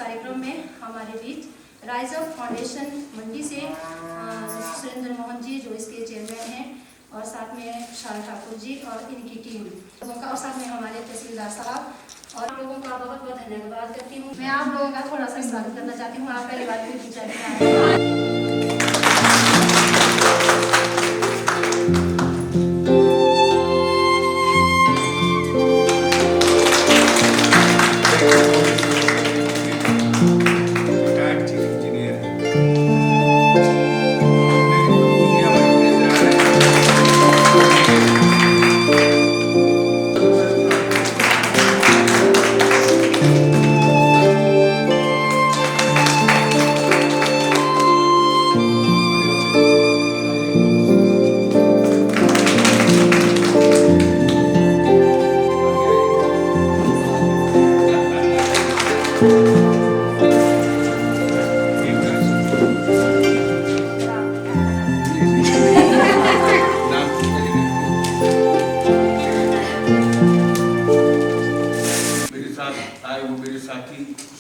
कार्यक्रम में हमारे बीच राइज अप फाउंडेशन मंडी से सुरेंद्र मोहन जी जो इसके चेयरमैन हैं, और साथ में शाह ठाकुर जी और इनकी टीम लोगों का, और साथ में हमारे तहसीलदार साहब, और आप लोगों का बहुत बहुत धन्यवाद करती हूँ। मैं आप लोगों का थोड़ा सा स्वागत करना चाहती हूँ। आप पहली बार फिर विचार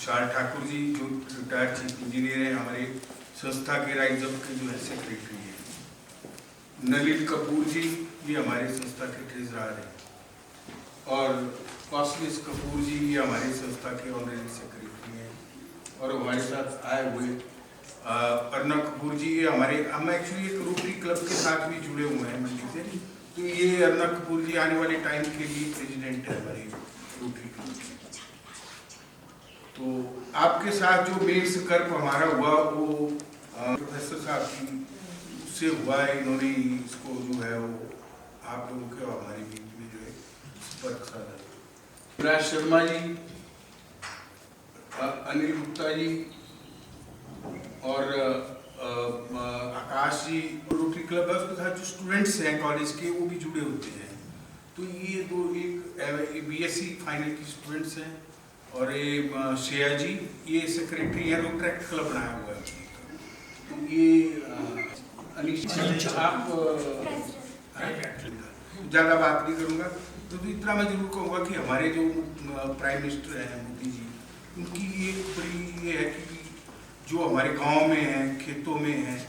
शाह ठाकुर जी जो रिटायर्ड चीफ इंजीनियर हैं, हमारे संस्था के राइज अप के जो है सेक्रेटरी हैं। नलिन कपूर जी ये हमारे संस्था के ट्रेजरर हैं, और कौशलेश कपूर जी ये हमारे संस्था के ऑनरेरी सेक्रेटरी हैं। और हमारे साथ आए हुए अर्नब कपूर जी ये हम एक्चुअली एक रोटरी क्लब के साथ भी जुड़े हुए हैं मंडी से, तो ये अर्नब कपूर जी आने वाले टाइम के लिए प्रेसिडेंट है हमारे रोटरी क्लब के। तो आपके साथ जो मेन संकल्प हमारा हुआ वो प्रोफेसर साहब की उससे हुआ है। इन्होंने इसको जो है वो आप लोगों के हमारे बीच में जो है संपर्क साधा। युवराज शर्मा जी, अनिल गुप्ता जी और आकाश जी, रोटरी क्लब है उसके साथ जो स्टूडेंट्स हैं कॉलेज के वो भी जुड़े होते हैं। तो ये दो एक बीएससी फाइनल की स्टूडेंट्स हैं, और ये श्रेया जी ये सेक्रेटरी है, रोटरेक्ट क्लब बनाया हुआ है। तो ये अनिश आप ज़्यादा बात नहीं करूँगा, तो इतना मैं जरूर कहूँगा कि हमारे जो प्राइम मिनिस्टर हैं मोदी जी, उनकी एक बड़ी ये है कि जो हमारे गांव में हैं, खेतों में हैं,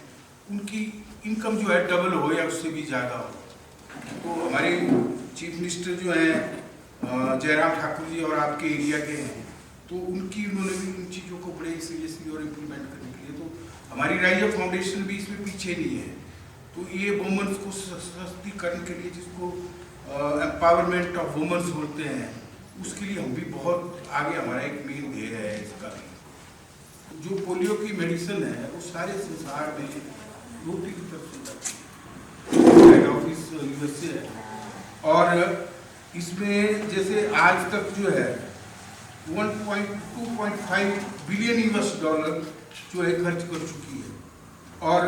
उनकी इनकम जो है डबल हो या उससे भी ज़्यादा हो। तो हमारे चीफ मिनिस्टर जो हैं जयराम ठाकुर जी और आपके एरिया के हैं, तो उन्होंने भी इन चीज़ों को बड़े सीरियसली और इम्प्लीमेंट करने के लिए, तो हमारी राइज अप फाउंडेशन भी इसमें पीछे नहीं है। तो ये वुमेन्स को सशक्तिकरण के लिए, जिसको एम्पावरमेंट ऑफ वुमेन्स बोलते हैं, उसके लिए हम भी बहुत आगे, हमारा एक मेन ध्येय है इसका भी। जो पोलियो की मेडिसिन है वो सारे संसार में रोटरी की तरफ से जाती है, हेड ऑफिस यूएसए है, और इसमें जैसे आज तक जो है 2.5 बिलियन यूएस डॉलर जो है खर्च कर चुकी है, और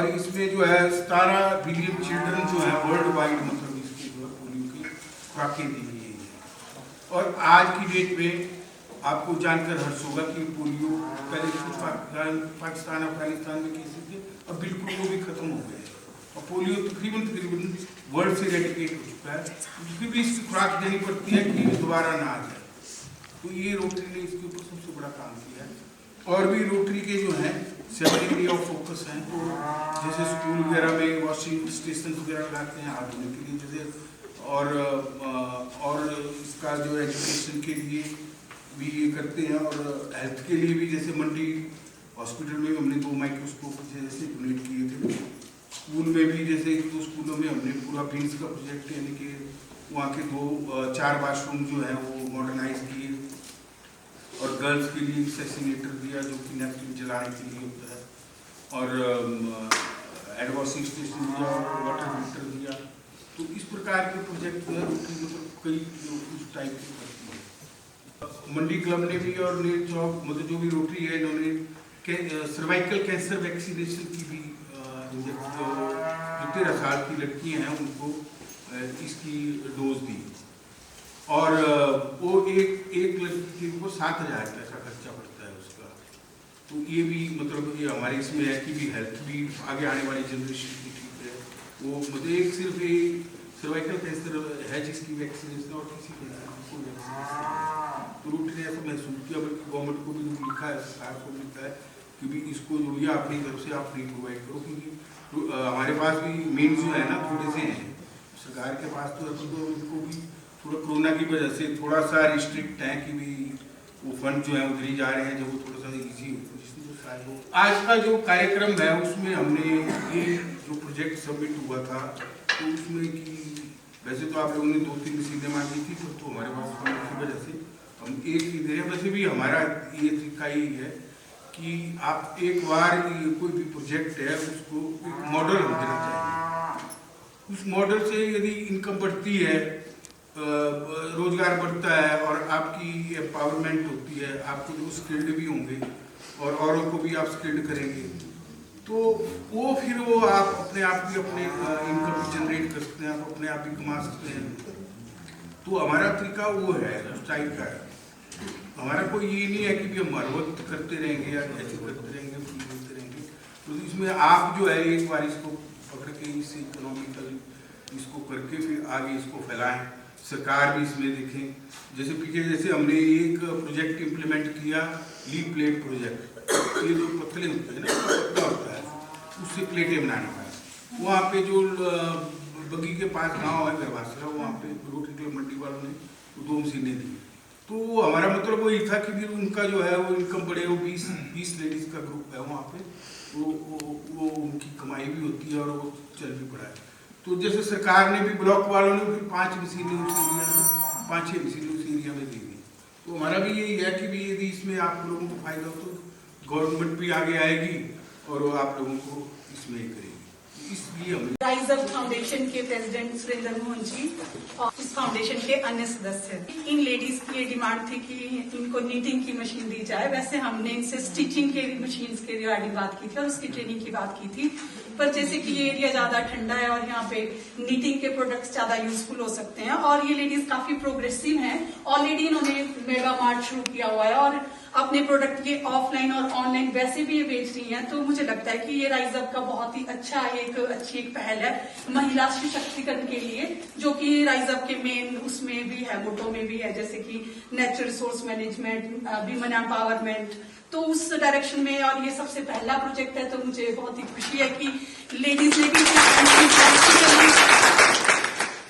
इसमें जो है 17 बिलियन चिल्ड्रन जो है वर्ल्ड वाइड मतलब इसके जो है पोलियो की खुराकें दी गई है। और आज की डेट में आपको जानकर हर्ष होगा कि पोलियो पहले कुछ पाकिस्तान अफगानिस्तान में केसेस थे, और बिल्कुल वो भी खत्म हो गए, और पोलियो तकरीबन वर्ल्ड से रेडिकेट हो चुका है। फिर भी इसकी खुराक देनी पड़ती है कि दोबारा ना आ जाए। तो ये रोटरी ने इसके ऊपर सबसे बड़ा काम किया है। और भी रोटरी के जो हैं 7 एरिया ऑफ फोकस हैं, तो जैसे स्कूल वगैरह में वॉशिंग स्टेशन वगैरह लगाते हैं हाथ धोने के लिए, जैसे और इसका जो एजुकेशन के लिए भी ये करते हैं, और हेल्थ के लिए भी, जैसे मंडी हॉस्पिटल में हमने 2 माइक्रोस्कोप जैसे डोनेट किए थे। स्कूल में भी जैसे 2 स्कूलों में हमने पूरा बीन्स का प्रोजेक्ट, यानी कि वहाँ के 4 वाशरूम जो है वो मॉडर्नाइज किए, और गर्ल्स के लिए सेसिनेटर दिया जो कि नैपकिन जलाने के लिए होता है, और हैंड वॉशिंग स्टेशन दिया, और वाटर फिल्टर दिया। तो इस प्रकार के प्रोजेक्ट जो है मतलब कई उस टाइप के करती है। मंडी क्लब ने भी और नीट जॉब मतलब जो भी रोटरी है, इन्होंने सर्वाइकल कैंसर वैक्सीनेशन की भी जो 13 साल की लड़कियां हैं उनको इसकी डोज दी, और वो एक लड़की को 7,000 पैसा खर्चा पड़ता है उसका। तो ये भी मतलब ये हमारे इसमें है कि भी हेल्थ भी आगे आने वाली जनरेशन की ठीक है। वो मतलब एक सिर्फ एक सर्वाइकल कैंसर है जिसकी वैक्सीनेशन, और किसी कैंसर की कोई वैक्सीनेशन। तो रोटरी ने ऐसा महसूस किया, बल्कि गवर्नमेंट को भी लिखा है, सरकार को लिखा है कि भी इसको जो ये अपनी तरफ से आप फ्री प्रोवाइड करो, क्योंकि हमारे पास भी मीन्स जो है ना थोड़े से हैं, सरकार के पास तो उनको भी थोड़ा कोरोना की वजह से थोड़ा सा रिस्ट्रिक्ट है कि भी वो फंड जो है उधर ही जा रहे हैं, जब वो थोड़ा सा ईजी हो। आज का जो कार्यक्रम है उसमें हमने ये जो प्रोजेक्ट सबमिट हुआ था तो उसमें कि वैसे तो आप लोगों ने 2-3 मशीनें मांगी थी, तो हमारे पास फंड की वजह से हम एक ही दे रहे हैं। वैसे भी हमारा ये तरीका ही है कि आप एक बार कोई भी प्रोजेक्ट है उसको एक मॉडल देना चाहिए, उस मॉडल से यदि इनकम बढ़ती है, रोजगार बढ़ता है और आपकी एम्पावरमेंट होती है, आपको जो स्किल्ड भी होंगे और औरों को भी आप स्किल्ड करेंगे, तो वो फिर वो आप अपने आप भी अपने इनकम भी जनरेट कर सकते हैं, आप अपने आप भी कमा सकते हैं। तो हमारा तरीका वो है, उस टाइप का है। हमारा कोई ये नहीं है कि भी हम हर वक्त करते रहेंगे या ऐसे करते रहेंगे, बोलते रहेंगे। तो इसमें आप जो है एक बार इसको पकड़ के इस इकोनॉमिकल इसको करके फिर आगे इसको फैलाएं, सरकार भी इसमें देखें। जैसे पीछे जैसे हमने एक प्रोजेक्ट इम्प्लीमेंट किया, लीप प्लेट प्रोजेक्ट, ये जो पतले होते हैं ना, पतला होता है, उससे प्लेटें बनाने का। वहाँ पे जो बग्गी के पास गाँव है गरवासरा, वहाँ पे रोटरी क्लब मंडी वालों ने 2 मशीनें दी। तो हमारा मतलब वही था कि फिर उनका जो है वो इनकम बढ़े, वो 20 लेडीज का ग्रुप है वहाँ पे, वो उनकी कमाई भी होती है और वो चल भी पड़ा है। तो जैसे सरकार ने भी ब्लॉक वालों ने फिर 5 मशीनें उस एरिया में, 5-6 मशीनें उस एरिया में दे दी। तो हमारा भी यही है कि भी यदि इसमें आप लोगों को फायदा हो तो गवर्नमेंट भी आगे आएगी और वो आप लोगों को इसमें करेगी। इसलिए हम राइज अप फाउंडेशन के प्रेसिडेंट सुरेंद्र मोहन जी और इस फाउंडेशन के अन्य सदस्य, इन लेडीज की ये डिमांड थी कि इनको नीटिंग की मशीन दी जाए। वैसे हमने इनसे स्टिचिंग के मशीन के रिगार्डिंग बात की थी और उसकी ट्रेनिंग की बात की थी, पर जैसे कि ये एरिया ज्यादा ठंडा है और यहाँ पे नीटिंग के प्रोडक्ट्स ज्यादा यूजफुल हो सकते हैं और ये लेडीज काफी प्रोग्रेसिव हैं। ऑलरेडी इन्होंने मेगा मार्ट शुरू किया हुआ है और अपने प्रोडक्ट के ऑफलाइन और ऑनलाइन वैसे भी ये बेच रही हैं। तो मुझे लगता है कि ये राइज अप का बहुत ही अच्छा अच्छी एक पहल है महिला सशक्तिकरण के लिए, जो कि राइज अप के मेन उसमें भी है, मोटो में भी है, जैसे कि natural resource management, women empowerment. तो उस डायरेक्शन में और ये सबसे पहला प्रोजेक्ट है, तो मुझे बहुत ही खुशी है कि लेडीज ने भी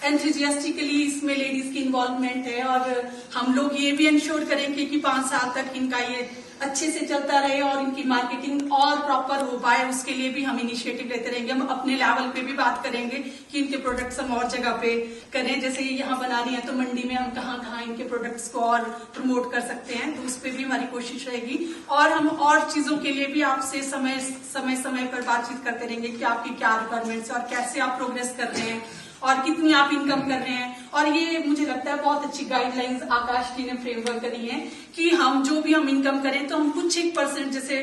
एंथुजियास्टिकली इसमें लेडीज की इन्वॉल्वमेंट है और हम लोग ये भी इंश्योर करेंगे कि 5 साल तक इनका ये अच्छे से चलता रहे और इनकी मार्केटिंग और प्रॉपर हो पाए, उसके लिए भी हम इनिशिएटिव लेते रहेंगे। हम अपने लेवल पे भी बात करेंगे कि इनके प्रोडक्ट्स हम और जगह पे करें, जैसे ये यहाँ बना रही हैं तो मंडी में हम कहाँ कहाँ इनके प्रोडक्ट्स को और प्रमोट कर सकते हैं, तो उस पर भी हमारी कोशिश रहेगी। और हम और चीजों के लिए भी आपसे समय पर बातचीत करते रहेंगे कि आपकी क्या रिक्वायरमेंट्स है और कैसे आप प्रोग्रेस कर रहे हैं और कितनी आप इनकम कर रहे हैं। और ये मुझे लगता है बहुत अच्छी गाइडलाइंस आकाश जी ने फ्रेमवर्क करी है कि हम जो भी हम इनकम करें तो हम कुछ 1% जैसे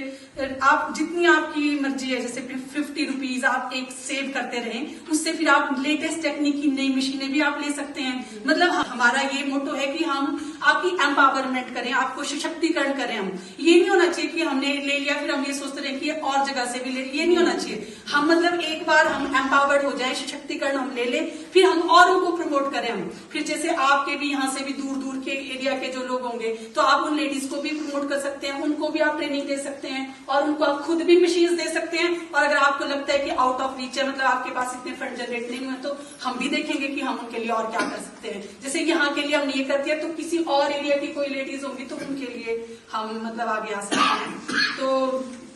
आप जितनी आपकी मर्जी है, जैसे 50 रुपीज आप एक सेव करते रहें, उससे फिर आप लेटेस्ट टेक्निक की नई मशीनें भी आप ले सकते हैं। मतलब हमारा ये मोटो है कि हम आपकी एम्पावरमेंट करें, आपको सशक्तिकरण करें। हम ये नहीं होना चाहिए कि हमने ले लिया फिर हम ये सोचते रहे कि और जगह से भी ले, ये नहीं होना चाहिए। हम मतलब एक बार हम एम्पावर्ड हो जाए, सशक्तिकरण हम ले ले, फिर हम औरों को प्रमोट करें। हम फिर जैसे आपके भी यहाँ से भी दूर दूर के एरिया के जो लोग होंगे तो आप उन लेडीज को भी प्रमोट कर सकते हैं, उनको भी आप ट्रेनिंग दे सकते हैं और उनको आप खुद भी मशीन दे सकते हैं। और अगर आपको लगता है कि आउट ऑफ रीच है, मतलब आपके पास इतने फंड जनरेट नहीं हुए, तो हम भी देखेंगे कि हम उनके लिए और क्या कर सकते हैं। जैसे यहाँ के लिए हमने ये कर दिया, तो किसी और एरिया की कोई लेडीज होंगी तो उनके लिए हम मतलब आगे आ सकते हैं। तो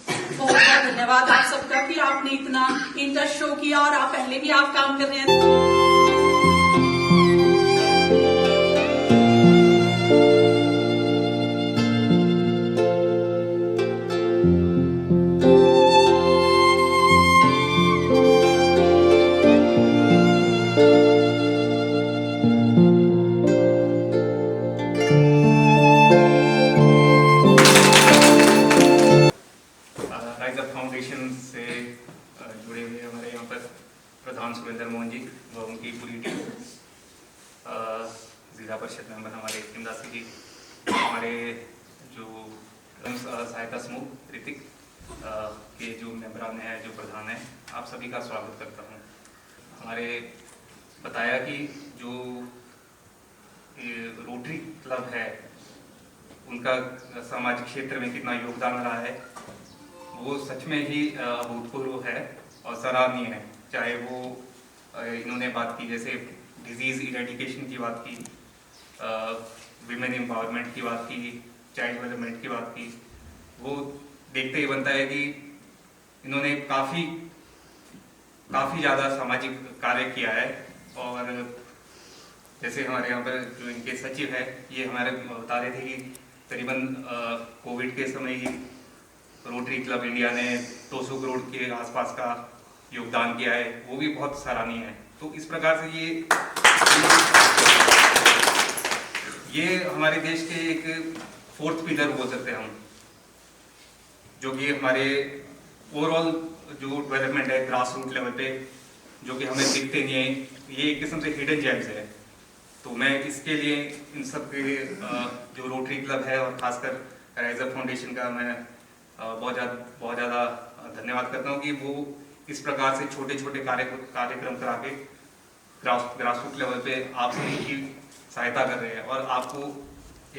बहुत बहुत धन्यवाद आप सबका कि आपने इतना इंटरेस्ट शो किया और आप पहले भी आप काम कर रहे हैं। राइज अप फाउंडेशन से जुड़े हुए हमारे यहाँ पर प्रधान सुरेंद्र मोहन जी व उनकी पूरी टीम, जिला परिषद मेंबर हमारे इमदासी जी, हमारे जो सहायता समूह ऋतिक के जो मेंबरान हैं, जो प्रधान हैं, आप सभी का स्वागत करता हूँ। हमारे बताया कि जो रोटरी क्लब है उनका सामाजिक क्षेत्र में कितना योगदान रहा है वो सच में ही अभूतपूर्व है और सराहनीय है। चाहे वो इन्होंने बात की जैसे डिजीज इरेडिकेशन की बात की, विमेन एम्पावरमेंट की बात की, चाइल्ड डेवलपमेंट की बात की, वो देखते ही बनता है कि इन्होंने काफ़ी ज़्यादा सामाजिक कार्य किया है। और जैसे हमारे यहाँ पर जो इनके सचिव है ये हमारे बता रहे थे कि करीबन कोविड के समय ही रोटरी क्लब इंडिया ने 200 करोड़ के आसपास का योगदान किया है, वो भी बहुत सराहनीय है। तो इस प्रकार से ये हमारे देश के एक फोर्थ पिलर बोल सकते हैं हम, जो कि हमारे ओवरऑल जो डेवलपमेंट है ग्रास रूट लेवल पे, जो कि हमें दिखते नहीं है, ये एक किस्म से हिडन जेम्स है। तो मैं इसके लिए इन सब के जो रोटरी क्लब है और खासकर राइज अप फाउंडेशन का मैं बहुत ज़्यादा धन्यवाद करता हूँ कि वो इस प्रकार से छोटे छोटे कार्यक्रम करा के ग्रास रूट लेवल पे आप सभी की सहायता कर रहे हैं और आपको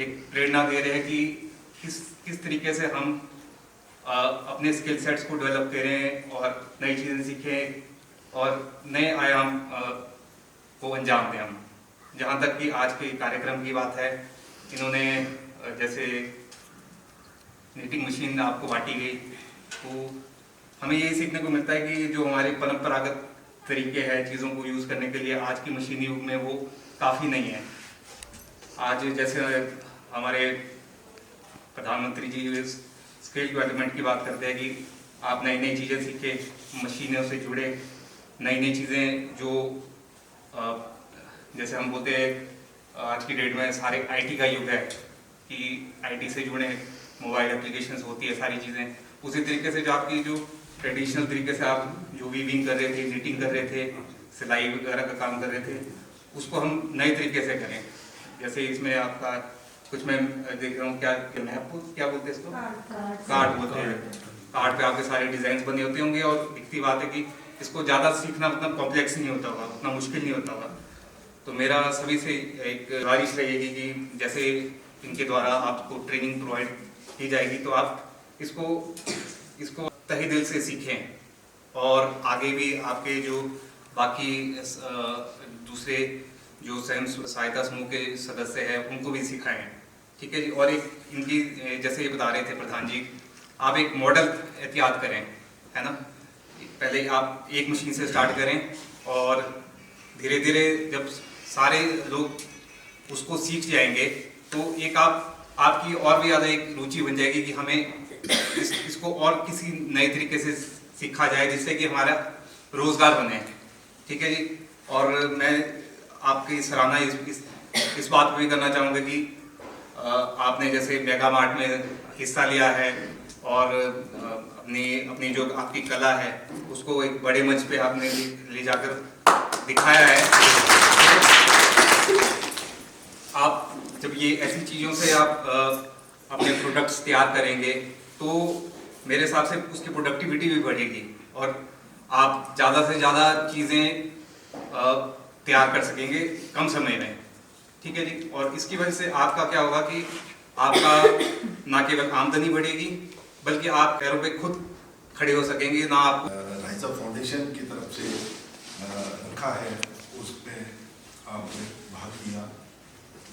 एक प्रेरणा दे रहे हैं कि किस तरीके से हम अपने स्किल सेट्स को डेवलप करें और नई चीज़ें सीखें और नए आयाम को अंजाम दें हम। जहाँ तक कि आज के कार्यक्रम की बात है, इन्होंने जैसे नीटिंग मशीन आपको बांटी गई, तो हमें यही सीखने को मिलता है कि जो हमारे परंपरागत तरीके हैं चीज़ों को यूज़ करने के लिए आज की मशीनी युग में वो काफ़ी नहीं है। आज जैसे हमारे प्रधानमंत्री जी स्किल डेवलपमेंट की बात करते हैं कि आप नई नई चीज़ें सीखें, मशीनों से जुड़े, नई चीज़ें जो जैसे हम बोलते हैं आज की डेट में सारे आईटी का युग है कि आईटी से जुड़े मोबाइल एप्लीकेशंस होती है सारी चीज़ें। उसी तरीके से जो आपकी जो ट्रेडिशनल तरीके से आप जो वीविंग कर रहे थे, निटिंग कर रहे थे, सिलाई वगैरह का काम कर रहे थे, उसको हम नए तरीके से करें। जैसे इसमें आपका कुछ मैं देख रहा हूँ, क्या बोलते हैं इसको, कार्ड बोलते हैं। कार्ड पे आपके सारे डिजाइन बने होते होंगे और दिखती बात है कि इसको ज़्यादा सीखना उतना कॉम्प्लेक्स नहीं होता होगा, उतना मुश्किल नहीं होता होगा। तो मेरा सभी से एक गुजारिश रहेगी कि जैसे इनके द्वारा आपको ट्रेनिंग प्रोवाइड की जाएगी तो आप इसको तहे दिल से सीखें और आगे भी आपके जो बाकी दूसरे जो स्वयं सहायता समूह के सदस्य हैं उनको भी सिखाएं, ठीक है जी। और एक इनकी जैसे ये बता रहे थे प्रधान जी, आप एक मॉडल एहतियात करें, है ना। पहले आप एक मशीन से स्टार्ट करें और धीरे धीरे जब सारे लोग उसको सीख जाएंगे तो एक आपकी और भी ज़्यादा एक रुचि बन जाएगी कि हमें इसको और किसी नए तरीके से सीखा जाए जिससे कि हमारा रोजगार बने, ठीक है जी। और मैं आपकी सराहना इस बात पर भी करना चाहूँगा कि आपने जैसे मेगा मार्ट में हिस्सा लिया है और अपनी जो आपकी कला है उसको एक बड़े मंच पे आपने ले जाकर दिखाया है। आप जब ये ऐसी चीज़ों से आप अपने प्रोडक्ट्स तैयार करेंगे तो मेरे हिसाब से उसकी प्रोडक्टिविटी भी बढ़ेगी और आप ज़्यादा से ज़्यादा चीज़ें तैयार कर सकेंगे कम समय में, ठीक है जी। और इसकी वजह से आपका क्या होगा कि आपका ना केवल आमदनी बढ़ेगी बल्कि आप पैरों पे खुद खड़े हो सकेंगे ना। आप राइज अप फाउंडेशन की तरफ से रखा है उसमें आपने भाग लिया,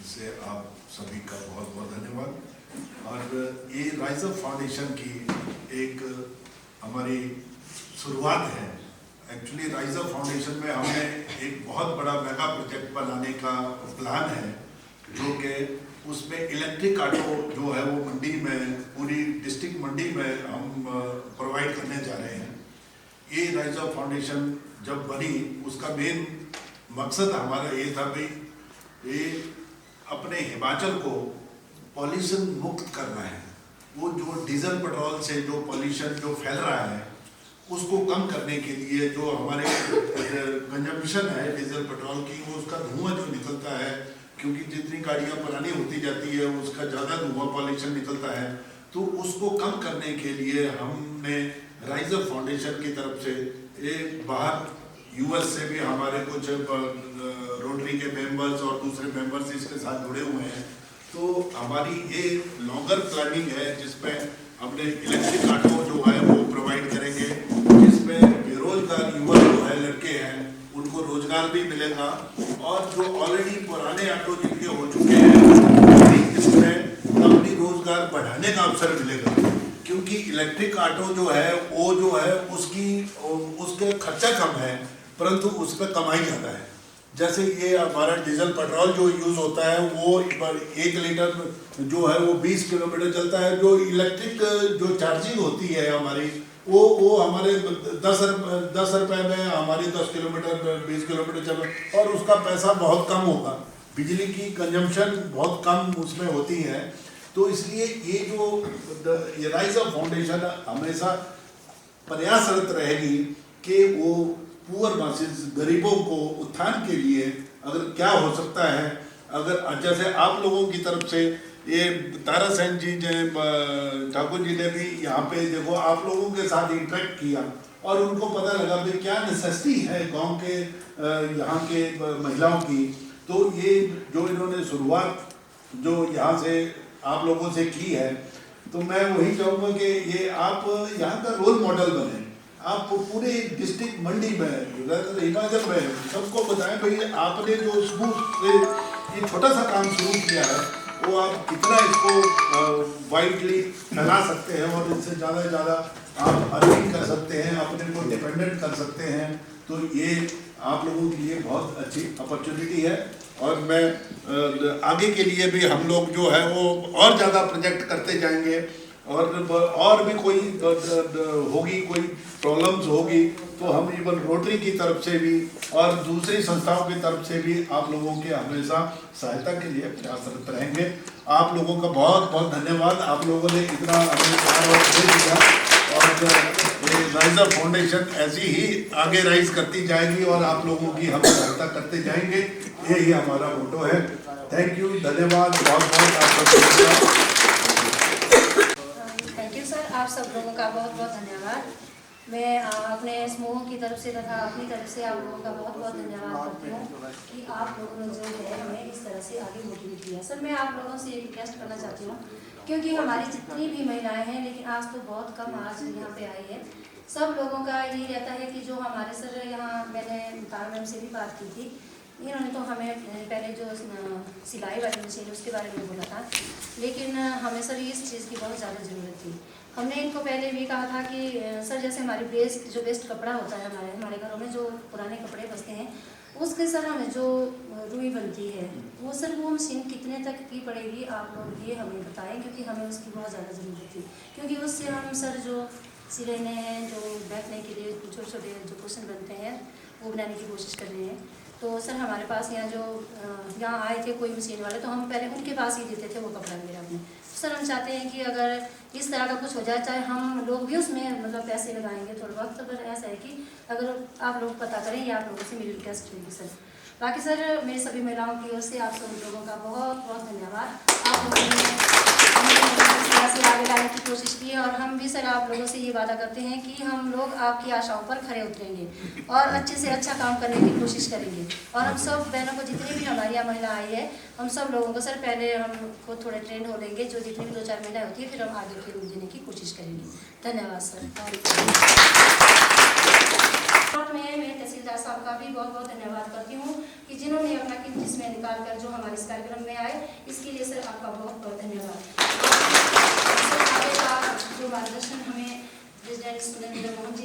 इससे आप सभी का बहुत बहुत धन्यवाद। और ये राइज अप फाउंडेशन की एक हमारी शुरुआत है। एक्चुअली राइज अप फाउंडेशन में हमने एक बहुत बड़ा मेगा प्रोजेक्ट बनाने का प्लान है जो कि उसमें इलेक्ट्रिक ऑटो जो है वो मंडी में, पूरी डिस्ट्रिक्ट मंडी में हम प्रोवाइड करने जा रहे हैं। ये राइज अप फाउंडेशन जब बनी उसका मेन मकसद हमारा ये था भाई ये अपने हिमाचल को पॉल्यूशन मुक्त करना है। वो जो डीजल पेट्रोल से जो पॉल्यूशन जो फैल रहा है उसको कम करने के लिए जो हमारे कंजम्पशन है डीजल पेट्रोल की, वो उसका धुआं जो निकलता है, क्योंकि जितनी गाड़ियाँ पुरानी होती जाती है उसका ज़्यादा धुआं पॉल्यूशन निकलता है, तो उसको कम करने के लिए हमने राइज अप फाउंडेशन की तरफ से एक बाहर यूएस से भी हमारे कुछ रोटरी के मेंबर्स और दूसरे मेंबर्स इसके साथ जुड़े हुए हैं, तो तो हमारी ये लॉन्गर प्लानिंग है जिसमें हमने इलेक्ट्रिक ऑटो जो है वो प्रोवाइड करेंगे, जिसमें बेरोजगार युवा जो है लड़के हैं उनको रोजगार भी मिलेगा, और जो ऑलरेडी पुराने ऑटो जिनके हो चुके हैं इसमें अपनी रोजगार बढ़ाने का अवसर मिलेगा, क्योंकि इलेक्ट्रिक ऑटो जो है वो जो है उसके खर्चा कम है परंतु उस पर कमाई ज़्यादा है। जैसे ये हमारा डीजल पेट्रोल जो यूज़ होता है वो 1 लीटर जो है वो 20 किलोमीटर चलता है, जो इलेक्ट्रिक जो चार्जिंग होती है हमारी वो हमारे 10 रुपए में हमारी 10 किलोमीटर 20 किलोमीटर चल, और उसका पैसा बहुत कम होगा, बिजली की कंजम्पशन बहुत कम उसमें होती है। तो इसलिए ये राइज अप फाउंडेशन हमेशा प्रयासरत रहेगी कि वो पुअर मासेस गरीबों को उत्थान के लिए अगर क्या हो सकता है, अगर जैसे आप लोगों की तरफ से ये तारा सेन जी ठाकुर जी ने भी यहाँ पे देखो आप लोगों के साथ इंटरेक्ट किया और उनको पता लगा भाई क्या नेसेसिटी है गांव के यहाँ के महिलाओं की, तो ये जो इन्होंने शुरुआत जो यहाँ से आप लोगों से की है, तो मैं वही चाहूँगा कि ये आप यहाँ का रोल मॉडल बने, आप पूरे डिस्ट्रिक्ट मंडी में हिमाचल में सबको बताएं भाई आपने जो ये छोटा सा काम शुरू किया है वो आप कितना इसको वाइडली फैला सकते हैं और इससे ज़्यादा से ज़्यादा आप अर्निंग कर सकते हैं, अपने को डिपेंडेंट कर सकते हैं। तो ये आप लोगों के लिए बहुत अच्छी अपॉर्चुनिटी है, और मैं आगे के लिए भी हम लोग जो है वो और ज़्यादा प्रोजेक्ट करते जाएंगे, और भी कोई होगी कोई प्रॉब्लम्स होगी तो हम इवन रोटरी की तरफ से भी और दूसरी संस्थाओं की तरफ से भी आप लोगों के हमेशा सहायता के लिए प्रयासरत रहेंगे। आप लोगों का बहुत बहुत धन्यवाद, आप लोगों ने इतना हमें प्यार और दे दिया, और राइज अप फाउंडेशन ऐसी ही आगे राइज करती जाएगी और आप लोगों की हम सहायता करते जाएंगे, यही हमारा मोटो है। थैंक यू, धन्यवाद, बहुत बहुत आपका। थैंक यू सर, आप सब लोगों का बहुत बहुत धन्यवाद। मैं अपने समूह की तरफ से तथा अपनी तरफ से आप लोगों का बहुत बहुत धन्यवाद करती हूँ कि आप लोगों ने जो है हमें इस तरह से आगे मोटिवेट किया। सर मैं आप लोगों से एक रिक्वेस्ट करना चाहती हूँ, क्योंकि हमारी जितनी भी महिलाएं हैं, लेकिन आज तो बहुत कम आज यहाँ पे आई है, सब लोगों का यही रहता है कि जो हमारे सर यहाँ मैंने तारा मैम से भी बात की थी, इन्होंने तो हमें पहले जो सिलाई वाली मशीन उसके बारे में बोला था, लेकिन हमें सर इस चीज़ की बहुत ज़्यादा ज़रूरत थी। हमने इनको पहले भी कहा था कि सर जैसे हमारी वेस्ट कपड़ा होता है हमारे घरों में जो पुराने कपड़े बचते हैं, उसके सर हमें जो रुई बनती है वो सर वो मशीन कितने तक की पड़ेगी आप लोग ये हमें बताएं, क्योंकि हमें उसकी बहुत ज़्यादा ज़रूरत थी, क्योंकि उससे हम सर जो सिलने हैं, जो बैठने के लिए छोटे छोटे जो क्वेश्चन बनते हैं वो बनाने की कोशिश कर रहे हैं। तो सर हमारे पास यहाँ आए थे कोई मशीन वाले, तो हम पहले उनके पास ही देते थे वो कपड़ा मेरा अपने। सर हम चाहते हैं कि अगर इस तरह का कुछ हो जाए, चाहे हम लोग भी उसमें मतलब पैसे लगाएंगे थोड़ा वक्त, पर ऐसा है कि अगर आप लोग पता करें, ये आप लोगों से मेरी रिक्वेस्ट होगी सर। बाकी सर मेरी सभी महिलाओं की ओर से आप सभी लोगों का बहुत बहुत धन्यवाद। आप लोगों ने से आगे लाने की कोशिश की है, और हम भी सर आप लोगों से ये वादा करते हैं कि हम लोग आपकी आशाओं पर खरे उतरेंगे और अच्छे से अच्छा काम करने की कोशिश करेंगे। और हम सब बहनों को, जितनी भी हमारी यहाँ महिला आई है, हम सब लोगों को सर पहले हमको थोड़े ट्रेंड हो लेंगे, जो जितनी भी 2-4 महिलाएं होती है, फिर हम आगे की रूप देने की कोशिश करेंगे। धन्यवाद सर। मैं तहसीलदार साहब का भी बहुत बहुत धन्यवाद करती हूँ कि जिन्होंने अपना कीमती समय निकाल कर जो हमारे इस कार्यक्रम में आए, इसके लिए सर आपका बहुत बहुत धन्यवाद। जो मार्गदर्शन हमें प्रेसिडेंट सुरेंद्र मोहन जी